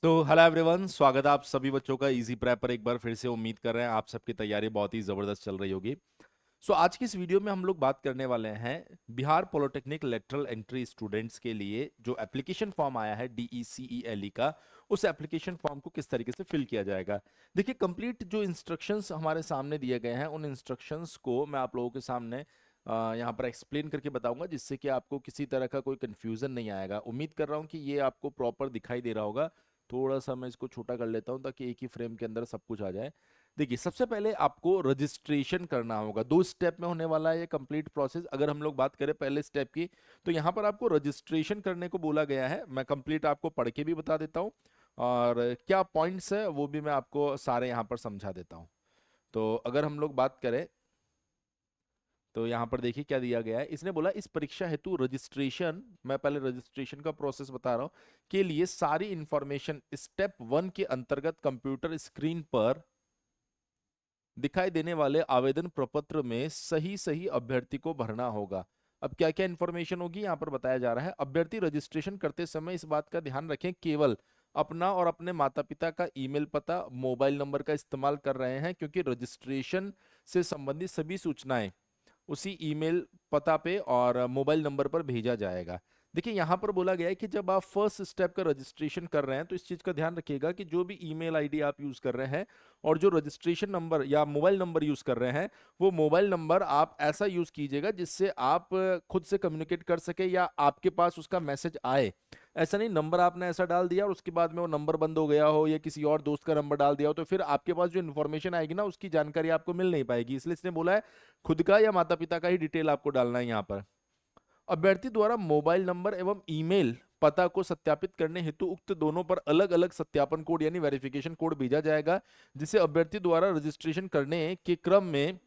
तो hello everyone, स्वागत है आप सभी बच्चों का इजी प्रेप पर। एक बार फिर से उम्मीद कर रहे हैं आप सबकी तैयारी बहुत ही जबरदस्त चल रही होगी। आज की इस वीडियो में हम लोग बात करने वाले हैं Bihar polytechnic lateral entry students के लिए जो एप्लीकेशन फॉर्म आया है DECELE का। उस एप्लीकेशन फॉर्म को किस तरीके से फिल किया जाएगा। देखिए, कंप्लीट जो इंस्ट्रक्शंस हमारे सामने दिए गए हैं उन इंस्ट्रक्शंस को मैं आप लोगों के सामने यहाँ पर एक्सप्लेन करके बताऊंगा, जिससे कि आपको किसी तरह का कोई कंफ्यूजन नहीं आएगा। उम्मीद कर रहा हूँ कि ये आपको प्रॉपर दिखाई दे रहा होगा। थोड़ा सा मैं इसको छोटा कर लेता हूँ ताकि एक ही फ्रेम के अंदर सब कुछ आ जाए। देखिए, सबसे पहले आपको रजिस्ट्रेशन करना होगा। 2 स्टेप में होने वाला है ये कंप्लीट प्रोसेस। अगर हम लोग बात करें पहले स्टेप की, तो यहाँ पर आपको रजिस्ट्रेशन करने को बोला गया है। मैं कंप्लीट आपको पढ़ के भी बता देता हूँ, और क्या पॉइंट्स है वो भी मैं आपको सारे यहाँ पर समझा देता हूँ। तो अगर हम लोग बात करें, तो यहाँ पर देखिए क्या दिया गया है। इसने बोला इस परीक्षा हेतु रजिस्ट्रेशन, मैं पहले रजिस्ट्रेशन का प्रोसेस बता रहा हूँ, के लिए सारी इंफॉर्मेशन स्टेप 1 के अंतर्गत कंप्यूटर स्क्रीन पर दिखाई देने वाले आवेदन प्रपत्र में सही सही अभ्यर्थी को भरना होगा। अब क्या क्या इंफॉर्मेशन होगी यहाँ पर बताया जा रहा है। अभ्यर्थी रजिस्ट्रेशन करते समय इस बात का ध्यान रखें, केवल अपना और अपने माता पिता का ईमेल पता, मोबाइल नंबर का इस्तेमाल कर रहे हैं, क्योंकि रजिस्ट्रेशन से संबंधित सभी सूचनाएं उसी ईमेल पता पे और मोबाइल नंबर पर भेजा जाएगा। देखिए, यहाँ पर बोला गया है कि जब आप फर्स्ट स्टेप का रजिस्ट्रेशन कर रहे हैं तो इस चीज़ का ध्यान रखिएगा कि जो भी ईमेल आईडी आप यूज़ कर रहे हैं और जो रजिस्ट्रेशन नंबर या मोबाइल नंबर यूज़ कर रहे हैं, वो मोबाइल नंबर आप ऐसा यूज़ कीजिएगा जिससे आप खुद से कम्युनिकेट कर सके या आपके पास उसका मैसेज आए। ऐसा नहीं नंबर आपने ऐसा डाल दिया और उसके बाद में वो नंबर बंद हो गया हो, या किसी और दोस्त का नंबर डाल दिया हो, तो फिर आपके पास जो इन्फॉर्मेशन आएगी ना उसकी जानकारी आपको मिल नहीं पाएगी। इसलिए इसने बोला है खुद का या माता पिता का ही डिटेल आपको डालना है यहाँ पर। अभ्यर्थी द्वारा मोबाइल नंबर एवं ईमेल पता को सत्यापित करने हेतु उक्त दोनों पर अलग अलग सत्यापन कोड यानी वेरिफिकेशन कोड भेजा जाएगा, जिसे अभ्यर्थी द्वारा रजिस्ट्रेशन करने के क्रम में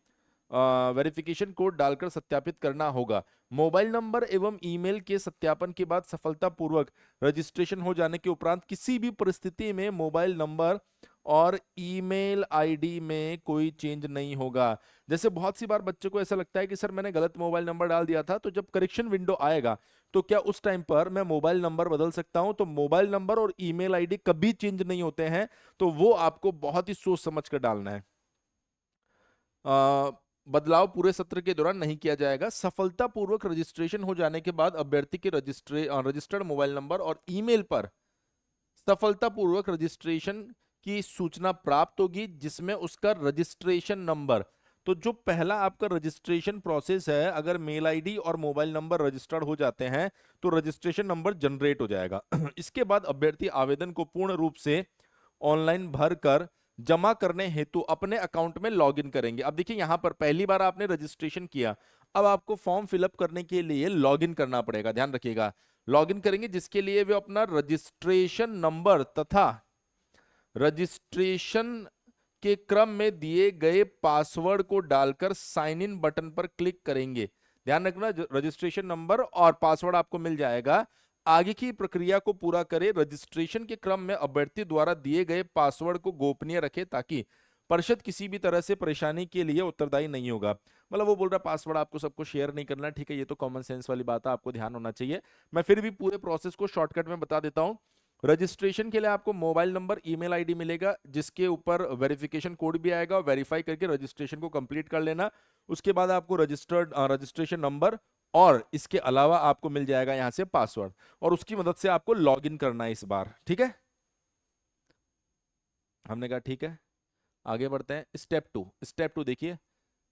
वेरिफिकेशन कोड डालकर सत्यापित करना होगा। मोबाइल नंबर एवं ईमेल के सत्यापन के बाद सफलतापूर्वक रजिस्ट्रेशन हो जाने के उपरांत किसी भी परिस्थिति में मोबाइल नंबर और ईमेल आईडी में कोई चेंज नहीं होगा। जैसे बहुत सी बार बच्चे को ऐसा लगता है कि सर मैंने गलत मोबाइल नंबर डाल दिया था, तो जब करेक्शन विंडो आएगा तो क्या उस टाइम पर मैं मोबाइल नंबर बदल सकता हूं? तो मोबाइल नंबर और ईमेल आईडी कभी चेंज नहीं होते हैं, तो वो आपको बहुत ही सोच समझ कर डालना है। बदलाव पूरे सत्र के दौरान नहीं किया जाएगा। सफलतापूर्वक रजिस्ट्रेशन हो जाने के बाद अभ्यर्थी के रजिस्टर्ड मोबाइल नंबर और ईमेल पर सफलतापूर्वक रजिस्ट्रेशन की सूचना प्राप्त होगी, जिसमें उसका रजिस्ट्रेशन नंबर, तो जो पहला आपका रजिस्ट्रेशन प्रोसेस है, अगर मेल आईडी और मोबाइल नंबर रजिस्टर्ड हो जाते हैं तो रजिस्ट्रेशन नंबर जनरेट हो जाएगा। इसके बाद अभ्यर्थी आवेदन को पूर्ण रूप से ऑनलाइन भर कर जमा करने हेतु अपने अकाउंट में लॉगिन करेंगे। अब देखिए, यहां पर पहली बार आपने रजिस्ट्रेशन किया, अब आपको फॉर्म फिलअप करने के लिए लॉगिन करना पड़ेगा। ध्यान रखिएगा, लॉगिन करेंगे जिसके लिए वे अपना रजिस्ट्रेशन नंबर तथा रजिस्ट्रेशन के क्रम में दिए गए पासवर्ड को डालकर साइन इन बटन पर क्लिक करेंगे। ध्यान रखना, रजिस्ट्रेशन नंबर और पासवर्ड आपको मिल जाएगा। आगे की प्रक्रिया को पूरा करें। रजिस्ट्रेशन के क्रम में अभ्यर्थी द्वारा दिए गए पासवर्ड को गोपनीय रखें ताकि परिषद किसी भी तरह से परेशानी के लिए उत्तरदायी नहीं होगा। मतलब वो बोल रहा पासवर्ड आपको सबको शेयर नहीं करना। ठीक है, ये तो कॉमन सेंस वाली बात है, आपको ध्यान होना चाहिए। मैं फिर भी पूरे प्रोसेस को शॉर्टकट में बता देता हूं। रजिस्ट्रेशन के लिए आपको मोबाइल नंबर ईमेल आईडी मिलेगा, जिसके ऊपर वेरिफिकेशन कोड भी आएगा। वेरीफाई करके रजिस्ट्रेशन को कंप्लीट कर लेना। उसके बाद आपको रजिस्ट्रेशन नंबर और इसके अलावा आपको मिल जाएगा यहां से पासवर्ड, और उसकी मदद से आपको लॉगिन करना है इस बार। ठीक है, हमने कहा ठीक है। आगे बढ़ते हैं। स्टेप 2 देखिए,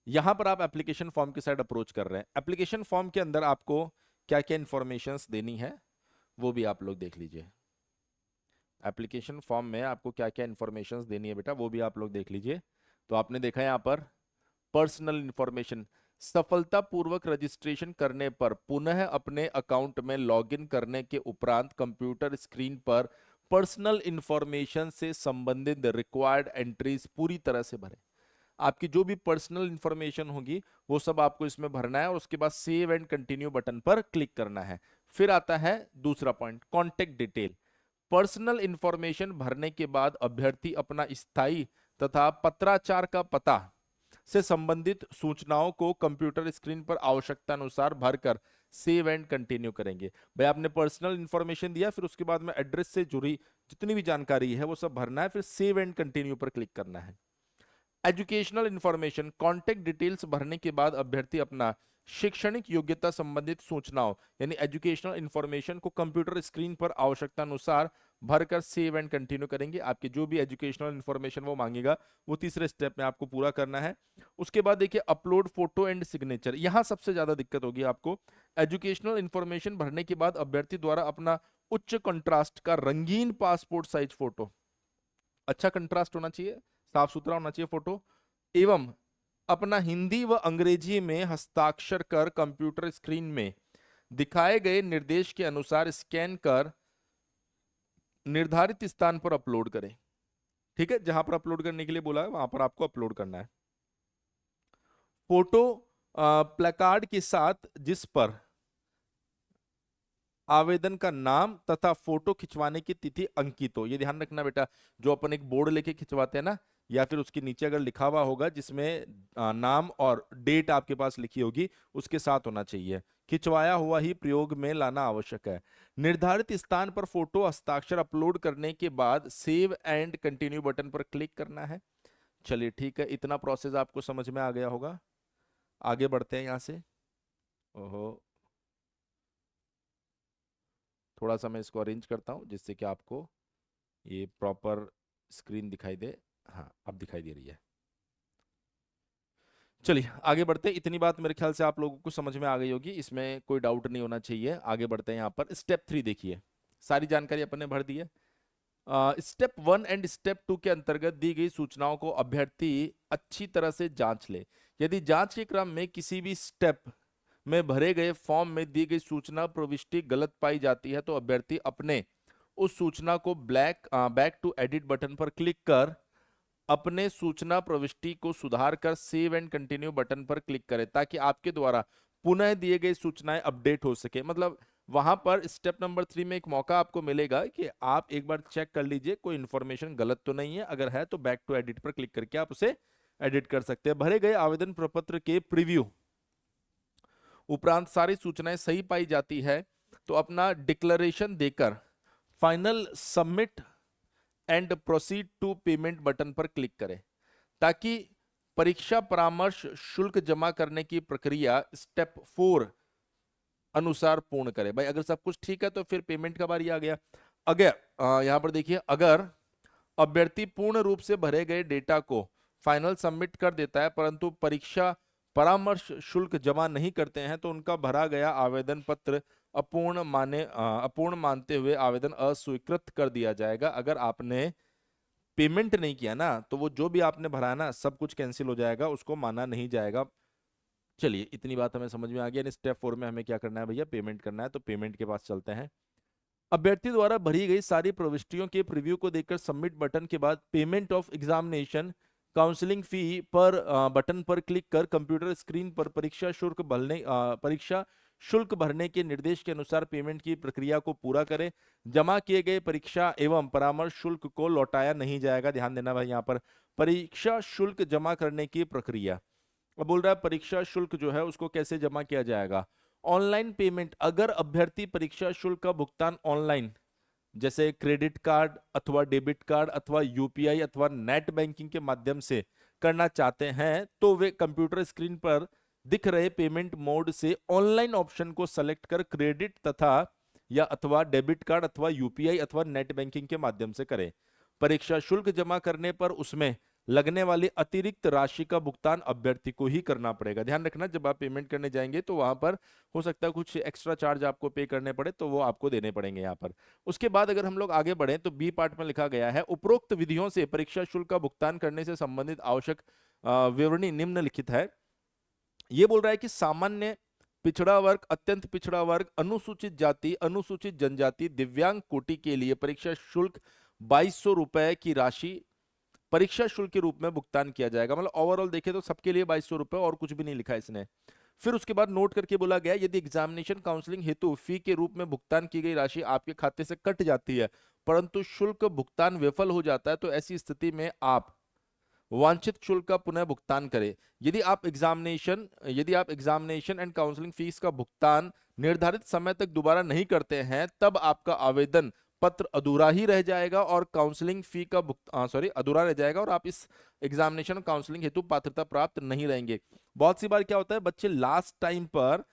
यहां पर आप एप्लीकेशन फॉर्म की साइड अप्रोच कर रहे हैं। एप्लीकेशन फॉर्म के अंदर आपको क्या क्या इंफॉर्मेशन देनी है वो भी आप लोग देख लीजिए। एप्लीकेशन फॉर्म में आपको क्या क्या इंफॉर्मेशन देनी है बेटा, वो भी आप लोग देख लीजिए। तो आपने देखा यहाँ पर पर्सनल इंफॉर्मेशन, सफलतापूर्वक रजिस्ट्रेशन करने पर पुनः अपने अकाउंट में लॉगिन करने के उपरांत कंप्यूटर स्क्रीन पर पर्सनल इंफॉर्मेशन से संबंधित रिक्वायर्ड एंट्रीज पूरी तरह से भरें। आपकी जो भी पर्सनल इंफॉर्मेशन होगी वो सब आपको इसमें भरना है, और उसके बाद सेव एंड कंटिन्यू बटन पर क्लिक करना है। फिर आता है दूसरा point, contact detail. Personal information भरने के बाद अभ्यर्थी अपना स्थायी तथा पत्राचार का पता से संबंधित सूचनाओं को कंप्यूटर स्क्रीन पर आवश्यकता अनुसार भरकर सेव एंड कंटिन्यू करेंगे। भाई आपने पर्सनल इंफॉर्मेशन दिया, फिर उसके बाद में एड्रेस से जुड़ी जितनी भी जानकारी है वो सब भरना है, फिर सेव एंड कंटिन्यू पर क्लिक करना है। एजुकेशनल इंफॉर्मेशन, कॉन्टेक्ट डिटेल्स भरने के बाद अभ्यर्थी अपना शैक्षणिक योग्यता संबंधित सूचनाओं यानी एजुकेशनल इंफॉर्मेशन को कंप्यूटर स्क्रीन पर आवश्यकता अनुसार भरकर सेव एंड कंटिन्यू करेंगे। आपकी जो भी एजुकेशनल इंफॉर्मेशन वो मांगेगा वो तीसरे स्टेप में आपको पूरा करना है। उसके बाद देखिए अपलोड फोटो एंड सिग्नेचर, यहां सबसे ज्यादा दिक्कत होगी आपको। एजुकेशनल इंफॉर्मेशन भरने के बाद अभ्यर्थी द्वारा अपना उच्च कंट्रास्ट का रंगीन पासपोर्ट साइज फोटो, अच्छा कंट्रास्ट होना चाहिए, साफ सुथरा होना चाहिए फोटो, एवं अपना हिंदी व अंग्रेजी में हस्ताक्षर कर कंप्यूटर स्क्रीन में दिखाए गए निर्देश के अनुसार स्कैन कर निर्धारित स्थान पर अपलोड करें। ठीक है, जहां पर अपलोड करने के लिए बोला है वहां पर आपको अपलोड करना है। फोटो प्लेकार्ड के साथ जिस पर आवेदन का नाम तथा फोटो खिंचवाने की तिथि अंकित हो, ये ध्यान रखना बेटा, जो अपन एक बोर्ड लेके खिंचवाते हैं ना, या फिर उसके नीचे अगर लिखा हुआ होगा जिसमें नाम और डेट आपके पास लिखी होगी उसके साथ होना चाहिए। खिंचवाया हुआ ही प्रयोग में लाना आवश्यक है। निर्धारित स्थान पर फोटो हस्ताक्षर अपलोड करने के बाद सेव एंड कंटिन्यू बटन पर क्लिक करना है। चलिए ठीक है, इतना प्रोसेस आपको समझ में आ गया होगा। आगे बढ़ते हैं यहां से। ओहो, थोड़ा सा मैं इसको अरेंज करता हूं जिससे कि आपको ये प्रॉपर स्क्रीन दिखाई दे। हाँ, अब दिखाई दे रही है। चलिए आगे बढ़ते हैं। इतनी बात मेरे ख्याल से आप लोगों को समझ में आ गई होगी, इसमें कोई डाउट नहीं होना चाहिए। आगे बढ़ते हैं। यहाँ पर स्टेप 3 देखिए, सारी जानकारी अपन ने भर दी है। स्टेप 1 एंड स्टेप 2 के अंतर्गत दी गई सूचनाओं को अभ्यर्थी अच्छी तरह से जांच ले। यदि जांच के क्रम में किसी भी स्टेप में भरे गए फॉर्म में दी गई सूचना प्रविष्टि गलत पाई जाती है तो अभ्यर्थी अपने उस सूचना को बैक टू एडिट बटन पर क्लिक कर अपने सूचना प्रविष्टि को सुधार कर सेव एंड कंटिन्यू बटन पर क्लिक करें, ताकि आपके द्वारा पुनः दिए गए सूचनाएं अपडेट हो सके। मतलब वहां पर स्टेप नंबर 3 में एक मौका आपको मिलेगा कि आप एक बार चेक कर लीजिए कोई इंफॉर्मेशन गलत तो नहीं है, अगर है तो बैक टू एडिट पर क्लिक करके आप उसे एडिट कर सकते हैं। भरे गए आवेदन प्रपत्र के प्रीव्यू उपरांत सारी सूचनाएं सही पाई जाती है तो अपना डिक्लेरेशन देकर final submit and proceed to payment button पर क्लिक करें, ताकि परीक्षा परामर्श शुल्क जमा करने की प्रक्रिया स्टेप 4 अनुसार पूर्ण करें। भाई अगर सब कुछ ठीक है तो फिर पेमेंट का बारी आ गया। अगर यहां पर देखिए, अगर अभ्यर्थी पूर्ण रूप से भरे गए डेटा को फाइनल सबमिट कर देता है परंतु परीक्षा परामर्श शुल्क जमा नहीं करते हैं तो उनका भरा गया आवेदन पत्र अपूर्ण मानते हुए आवेदन अस्वीकृत कर दिया जाएगा। अगर आपने पेमेंट नहीं किया ना तो वो जो भी आपने भरा ना सब कुछ कैंसिल हो जाएगा, उसको माना नहीं जाएगा। चलिए इतनी बात हमें समझ में आ गया। स्टेप 4 में हमें क्या करना है भैया, पेमेंट करना है, तो पेमेंट के पास चलते हैं। अभ्यर्थी द्वारा भरी गई सारी प्रविष्टियों के प्रीव्यू को देखकर सबमिट बटन के बाद पेमेंट ऑफ एग्जामिनेशन काउंसलिंग फी पर बटन पर क्लिक कर कंप्यूटर स्क्रीन पर परीक्षा शुल्क भरने के निर्देश के अनुसार पेमेंट की प्रक्रिया को पूरा करें। जमा किए गए परीक्षा एवं परामर्श शुल्क को लौटाया नहीं जाएगा। ध्यान देना भाई, यहाँ पर परीक्षा शुल्क जमा करने की प्रक्रिया, अब बोल रहा है परीक्षा शुल्क जो है उसको कैसे जमा किया जाएगा। ऑनलाइन पेमेंट, अगर अभ्यर्थी परीक्षा शुल्क का भुगतान ऑनलाइन जैसे क्रेडिट कार्ड अथवा डेबिट कार्ड अथवा यूपीआई अथवा नेट बैंकिंग के माध्यम से करना चाहते हैं तो वे कंप्यूटर स्क्रीन पर दिख रहे पेमेंट मोड से ऑनलाइन ऑप्शन को सेलेक्ट कर क्रेडिट तथा या अथवा डेबिट कार्ड अथवा यूपीआई अथवा नेट बैंकिंग के माध्यम से करें। परीक्षा शुल्क जमा करने पर उसमें लगने वाली अतिरिक्त राशि का भुगतान अभ्यर्थी को ही करना पड़ेगा। ध्यान रखना, जब आप पेमेंट करने जाएंगे तो वहां पर हो सकता है कुछ एक्स्ट्रा चार्ज आपको पे करने पड़े, तो वो आपको देने पड़ेंगे यहाँ पर। उसके बाद अगर हम लोग आगे बढ़े तो बी पार्ट में लिखा गया है उपरोक्त विधियों से परीक्षा शुल्क का भुगतान करने से संबंधित आवश्यक विवरणी निम्नलिखित है। ये बोल रहा है कि सामान्य, पिछड़ा वर्ग, अत्यंत पिछड़ा वर्ग, अनुसूचित जाति, अनुसूचित जनजाति, दिव्यांग कोटि के लिए परीक्षा शुल्क 2200 रुपए की राशि परीक्षा शुल्क के रूप में भुगतान किया जाएगा। मतलब ओवरऑल देखें तो सबके लिए 2200 रुपए, और कुछ भी नहीं लिखा है इसने। फिर उसके बाद नोट करके बोला गया यदि एग्जामिनेशन काउंसलिंग हेतु फी के रूप में भुगतान की गई राशि आपके खाते से कट जाती है परंतु शुल्क भुगतान विफल हो जाता है तो ऐसी स्थिति में आप वांछित शुल्क का पुनः भुगतान करें। यदि आप एग्जामिनेशन एंड काउंसलिंग फीस का भुगतान निर्धारित समय तक दोबारा नहीं करते हैं तब आपका आवेदन पत्र अधूरा ही रह जाएगा और काउंसलिंग फी का अधूरा रह जाएगा और आप इस एग्जामिनेशन काउंसलिंग हेतु पात्रता प्राप्त नहीं रहेंगे। बहुत सी बार क्या होता है, बच्चे लास्ट टाइम पर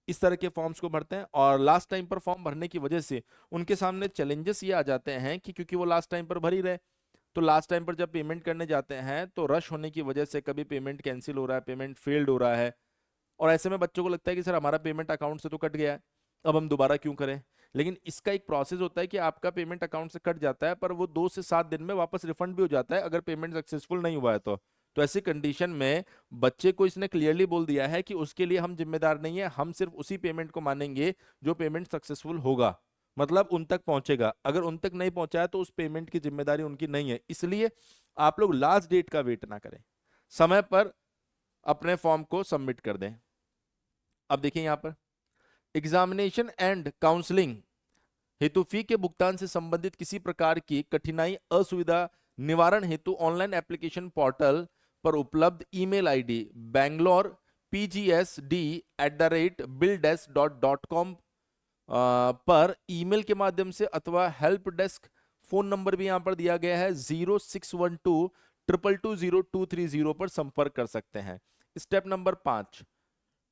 इस तरह के फॉर्म्स को भरते हैं और लास्ट टाइम पर फॉर्म भरने की वजह से उनके सामने चैलेंजेस ये आ जाते हैं कि क्योंकि वो लास्ट टाइम पर भर ही रहे, तो लास्ट टाइम पर जब पेमेंट करने जाते हैं तो रश होने की वजह से कभी पेमेंट कैंसिल हो रहा है, पेमेंट फेल्ड हो रहा है, और ऐसे में बच्चों को लगता है कि सर हमारा पेमेंट अकाउंट से तो कट गया है, अब हम दोबारा क्यों करें। लेकिन इसका एक प्रोसेस होता है कि आपका पेमेंट अकाउंट से कट जाता है पर वो 2 से 7 दिन में वापस रिफंड भी हो जाता है अगर पेमेंट सक्सेसफुल नहीं हुआ है तो ऐसी कंडीशन में बच्चे को इसने क्लियरली बोल दिया है कि उसके लिए हम जिम्मेदार नहीं है, हम सिर्फ उसी पेमेंट को मानेंगे जो पेमेंट सक्सेसफुल होगा, मतलब उन तक पहुंचेगा, अगर उन तक नहीं पहुंचा है तो उस पेमेंट की जिम्मेदारी उनकी नहीं है। इसलिए आप लोग लास्ट डेट का वेट ना करें, समय पर अपने फॉर्म को सबमिट कर दें। अब देखिए यहां पर एग्जामिनेशन एंड काउंसलिंग हेतु फी के भुगतान से संबंधित किसी प्रकार की कठिनाई असुविधा निवारण हेतु ऑनलाइन एप्लीकेशन पोर्टल पर उपलब्ध ईमेल आईडी bangalorepgsd@billdesk.com पर ईमेल के माध्यम से अथवा हेल्प डेस्क फोन नंबर भी यहां पर दिया गया है 0612220230 पर संपर्क कर सकते हैं। Step number 5,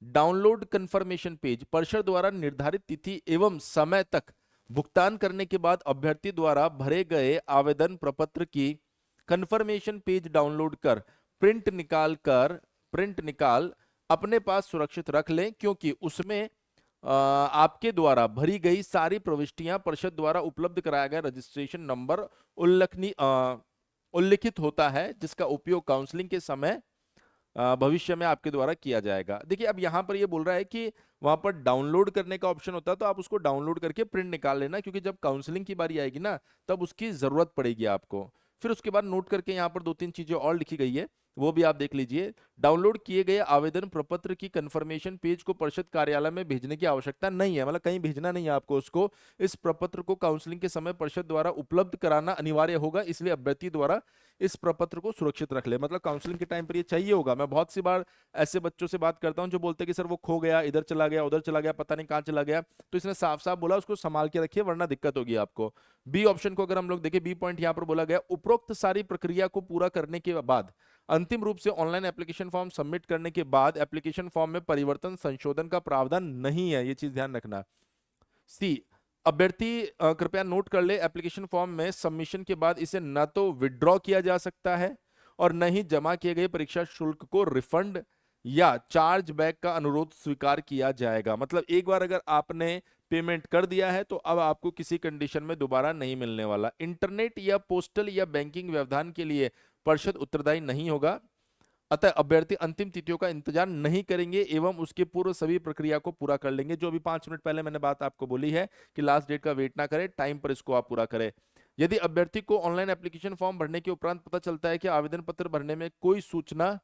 download confirmation page. परिषद द्वारा निर्धारित तिथि एवं समय तक भुगतान करने के बाद अभ्यर्थी द्वारा भरे गए आवेदन प्रपत्र की कंफर्मेशन पेज डाउनलोड कर प्रिंट निकाल अपने पास सुरक्षित रख लें, क्योंकि उसमें आपके द्वारा भरी गई सारी प्रविष्टियां परिषद द्वारा उपलब्ध कराया गया रजिस्ट्रेशन नंबर उल्लिखित होता है, जिसका उपयोग काउंसलिंग के समय भविष्य में आपके द्वारा किया जाएगा। देखिए अब यहां पर ये बोल रहा है कि वहां पर डाउनलोड करने का ऑप्शन होता है तो आप उसको डाउनलोड करके प्रिंट निकाल लेना, क्योंकि जब काउंसलिंग की बारी आएगी ना तब उसकी जरूरत पड़ेगी आपको। फिर उसके बाद नोट करके यहाँ पर 2-3 चीजें और लिखी गई है, वो भी आप देख लीजिए। डाउनलोड किए गए आवेदन प्रपत्र की कंफर्मेशन पेज को परिषद कार्यालय में भेजने की आवश्यकता नहीं है, मतलब कहीं भेजना नहीं है आपको उसको। इस प्रपत्र को काउंसलिंग के समय परिषद द्वारा उपलब्ध कराना अनिवार्य होगा, इसलिए अभ्यर्थी द्वारा इस प्रपत्र को सुरक्षित रख ले। मतलब काउंसलिंग के टाइम पर ये चाहिए होगा। मैं बहुत सी बार ऐसे बच्चों से बात करता हूं जो बोलते हैं कि सर वो खो गया, इधर चला गया, उधर चला गया, पता नहीं कहां चला गया, तो इसने साफ साफ बोला उसको संभाल के रखिए वरना दिक्कत होगी आपको। बी ऑप्शन को अगर हम लोग देखें, बी पॉइंट यहां पर बोला गया, उपरोक्त सारी प्रक्रिया को पूरा करने के बाद अंतिम रूप से ऑनलाइन एप्लीकेशन फॉर्म सबमिट करने के बाद एप्लीकेशन फॉर्म में परिवर्तन संशोधन का प्रावधान नहीं है, ये चीज ध्यान रखना। सी, अभ्यर्थी कृपया नोट कर ले, एप्लीकेशन फॉर्म में सबमिशन के बाद इसे न तो विड्रॉ किया जा सकता है और न ही जमा किए गए परीक्षा शुल्क को रिफंड या चार्ज बैक का अनुरोध स्वीकार किया जाएगा। मतलब एक बार अगर आपने पेमेंट कर दिया है तो अब आपको किसी कंडीशन में दोबारा नहीं मिलने वाला। इंटरनेट या पोस्टल या बैंकिंग व्यवधान के लिए परिषद उत्तरदायी नहीं होगा, अतः अभ्यर्थी अंतिम तिथियों का इंतजार नहीं करेंगे एवं उसके पूर्व सभी प्रक्रिया को पूरा कर लेंगे। जो अभी 5 मिनट पहले मैंने बात आपको बोली है कि लास्ट डेट का वेट ना करें, टाइम पर इसको आप पूरा करें। यदि अभ्यर्थी को ऑनलाइन एप्लीकेशन फॉर्म भरने के उपरांत पता चलता है कि आवेदन पत्र भरने में कोई सूचना,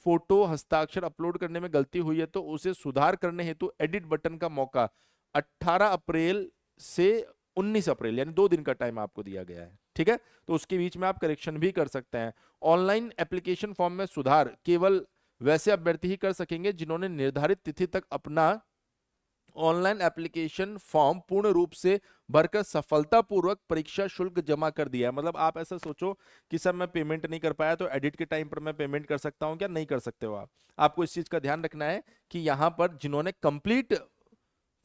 फोटो, हस्ताक्षर अपलोड करने में गलती हुई है तो उसे सुधार करने हेतु एडिट बटन का मौका 18 अप्रैल से 19 अप्रैल यानी 2 दिन का टाइम आपको दिया गया है, ठीक है। तो उसके बीच में आप करेक्शन भी कर सकते हैं। ऑनलाइन एप्लीकेशन फॉर्म में सुधार केवल वैसे अभ्यर्थी ही कर सकेंगे जिन्होंने निर्धारित तिथि तक अपना ऑनलाइन एप्लीकेशन फॉर्म पूर्ण रूप से भरकर सफलतापूर्वक परीक्षा शुल्क जमा कर दिया है। मतलब आप ऐसा सोचो कि सर मैं पेमेंट नहीं कर पाया तो एडिट के टाइम पर मैं पेमेंट कर सकता हूं क्या? नहीं कर सकते हो आप। आपको इस चीज का ध्यान रखना है कि यहां पर जिन्होंने कंप्लीट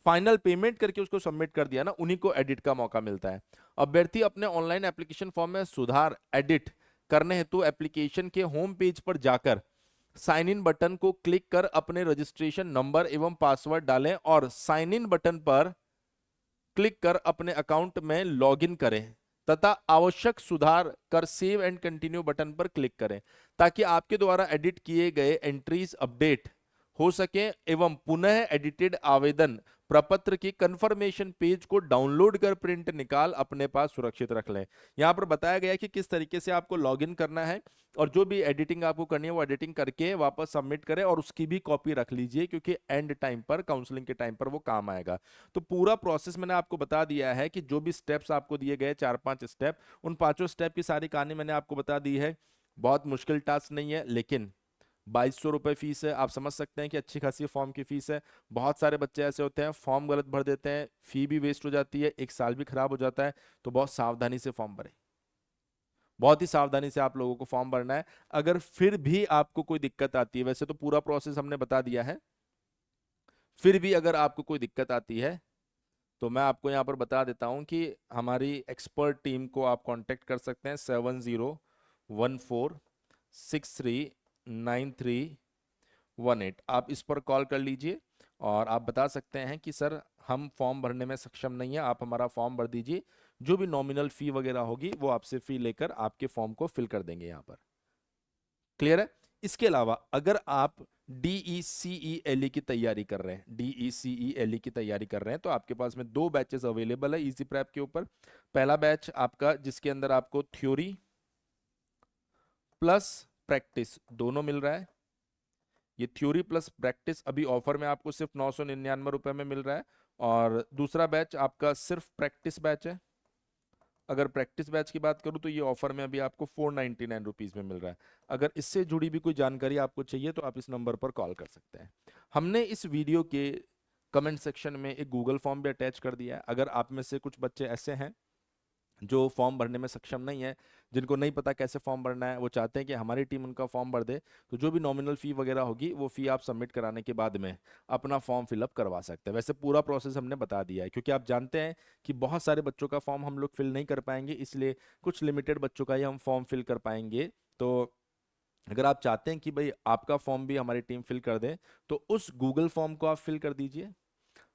फाइनल पेमेंट करके उसको सबमिट कर दिया ना, उन्हीं को एडिट का मौका मिलता है। अभ्यर्थी अपने ऑनलाइन एप्लीकेशन फॉर्म में सुधार एडिट करने हेतु एप्लीकेशन के होम पेज पर जाकर साइन इन बटन को क्लिक कर अपने रजिस्ट्रेशन नंबर एवं पासवर्ड डालें और साइन इन बटन पर क्लिक कर अपने अकाउंट में लॉगिन करें तथा आवश्यक सुधार कर सेव एंड कंटिन्यू बटन पर क्लिक करें ताकि आपके द्वारा एडिट किए गए एंट्रीज अपडेट हो सके एवं पुनः एडिटेड आवेदन प्रपत्र की कंफर्मेशन पेज को डाउनलोड कर प्रिंट निकाल अपने पास सुरक्षित रख लें। यहां पर बताया गया है कि किस तरीके से आपको लॉगिन करना है और जो भी एडिटिंग आपको करनी है वो एडिटिंग करके वापस सबमिट करें और उसकी भी कॉपी रख लीजिए क्योंकि एंड टाइम पर काउंसलिंग के टाइम पर वो काम आएगा। तो पूरा प्रोसेस मैंने आपको बता दिया है कि जो भी स्टेप्स आपको दिए गए 4-5 स्टेप, उन 5 स्टेप की सारी कहानी मैंने आपको बता दी है। बहुत मुश्किल टास्क नहीं है, लेकिन ₹2200 फीस है। आप समझ सकते हैं कि अच्छी खासी फॉर्म की फीस है। बहुत सारे बच्चे ऐसे होते हैं फॉर्म गलत भर देते हैं, फी भी वेस्ट हो जाती है, एक साल भी खराब हो जाता है। तो बहुत सावधानी से फॉर्म भरें, बहुत ही सावधानी से आप लोगों को फॉर्म भरना है। अगर फिर भी आपको कोई दिक्कत आती है, वैसे तो पूरा प्रोसेस हमने बता दिया है, फिर भी अगर आपको कोई दिक्कत आती है तो मैं आपको यहाँ पर बता देता हूँ कि हमारी एक्सपर्ट टीम को आप कांटेक्ट कर सकते हैं 7014639318। आप इस पर कॉल कर लीजिए और आप बता सकते हैं कि सर हम फॉर्म भरने में सक्षम नहीं है, आप हमारा फॉर्म भर दीजिए। जो भी नॉमिनल फी वगैरह होगी वो आपसे फी लेकर आपके फॉर्म को फिल कर देंगे यहाँ पर। क्लियर है? इसके अलावा अगर आप DECELE की तैयारी कर रहे हैं, DECELE की तैयारी कर रहे हैं, तो आपके पास में 2 बैचेस अवेलेबल है इजी प्रेप के ऊपर। पहला बैच आपका जिसके अंदर आपको थ्योरी प्लस प्रैक्टिस दोनों मिल रहा है। ये थ्योरी प्लस प्रैक्टिस अभी ऑफर में आपको सिर्फ ₹999 में मिल रहा है। और दूसरा बैच आपका सिर्फ प्रैक्टिस बैच है। अगर प्रैक्टिस बैच की बात करूं तो ये ऑफर में अभी आपको ₹499 में मिल रहा है। अगर इससे जुड़ी भी कोई जानकारी आपको चाहिए तो आप इस नंबर पर कॉल कर सकते हैं। हमने इस वीडियो के कमेंट सेक्शन में एक गूगल फॉर्म भी अटैच कर दिया है। अगर आप में से कुछ बच्चे ऐसे हैं जो फॉर्म भरने में सक्षम नहीं है, जिनको नहीं पता कैसे फॉर्म भरना है, वो चाहते हैं कि हमारी टीम उनका फॉर्म भर दे, तो जो भी नॉमिनल फी वगैरह होगी वो फी आप सबमिट कराने के बाद में अपना फॉर्म फिलअप करवा सकते हैं। वैसे पूरा प्रोसेस हमने बता दिया है, क्योंकि आप जानते हैं कि बहुत सारे बच्चों का फॉर्म हम लोग फिल नहीं कर पाएंगे, इसलिए कुछ लिमिटेड बच्चों का ही हम फॉर्म फिल कर पाएंगे। तो अगर आप चाहते हैं कि भाई आपका फॉर्म भी हमारी टीम फिल कर दे, तो उस गूगल फॉर्म को आप फिल कर दीजिए,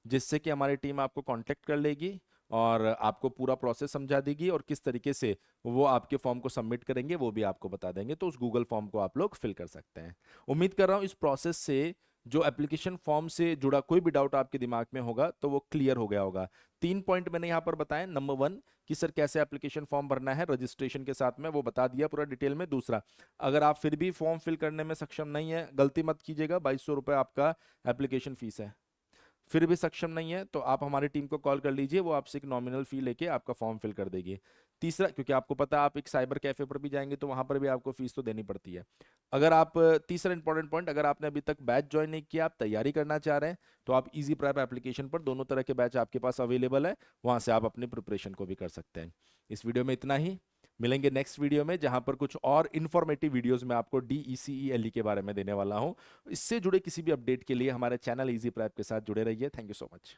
जिससे कि हमारी टीम आपको कांटेक्ट कर लेगी और आपको पूरा प्रोसेस समझा देगी और किस तरीके से वो आपके फॉर्म को सबमिट करेंगे वो भी आपको बता देंगे। तो उस गूगल फॉर्म को आप लोग फिल कर सकते हैं। उम्मीद कर रहा हूँ इस प्रोसेस से जो एप्लीकेशन फॉर्म से जुड़ा कोई भी डाउट आपके दिमाग में होगा तो वो क्लियर हो गया होगा। 3 पॉइंट मैंने यहाँ पर बताए। नंबर 1 कि सर कैसे एप्लीकेशन फॉर्म भरना है रजिस्ट्रेशन के साथ में, वो बता दिया पूरा डिटेल में। दूसरा, अगर आप फिर भी फॉर्म फिल करने में सक्षम नहीं है, गलती मत कीजिएगा, ₹2200 आपका एप्लीकेशन फीस है। फिर भी सक्षम नहीं है तो आप हमारी टीम को कॉल कर लीजिए, वो आपसे एक नॉमिनल फी लेके आपका फॉर्म फिल कर देगी। तीसरा, क्योंकि आपको पता है आप एक साइबर कैफे पर भी जाएंगे तो वहां पर भी आपको फीस तो देनी पड़ती है। अगर आप तीसरा इंपॉर्टेंट पॉइंट, अगर आपने अभी तक बैच ज्वाइन नहीं किया, आप तैयारी करना चाह रहे हैं, तो आप इजी प्रेप एप्लीकेशन पर दोनों तरह के बैच आपके पास अवेलेबल है, वहां से आप अपनी प्रिपरेशन को भी कर सकते हैं। इस वीडियो में इतना ही। मिलेंगे नेक्स्ट वीडियो में जहां पर कुछ और इन्फॉर्मेटिव वीडियोस में आपको DECELE के बारे में देने वाला हूं। इससे जुड़े किसी भी अपडेट के लिए हमारे चैनल इजी प्रेप के साथ जुड़े रहिए। Thank you so much.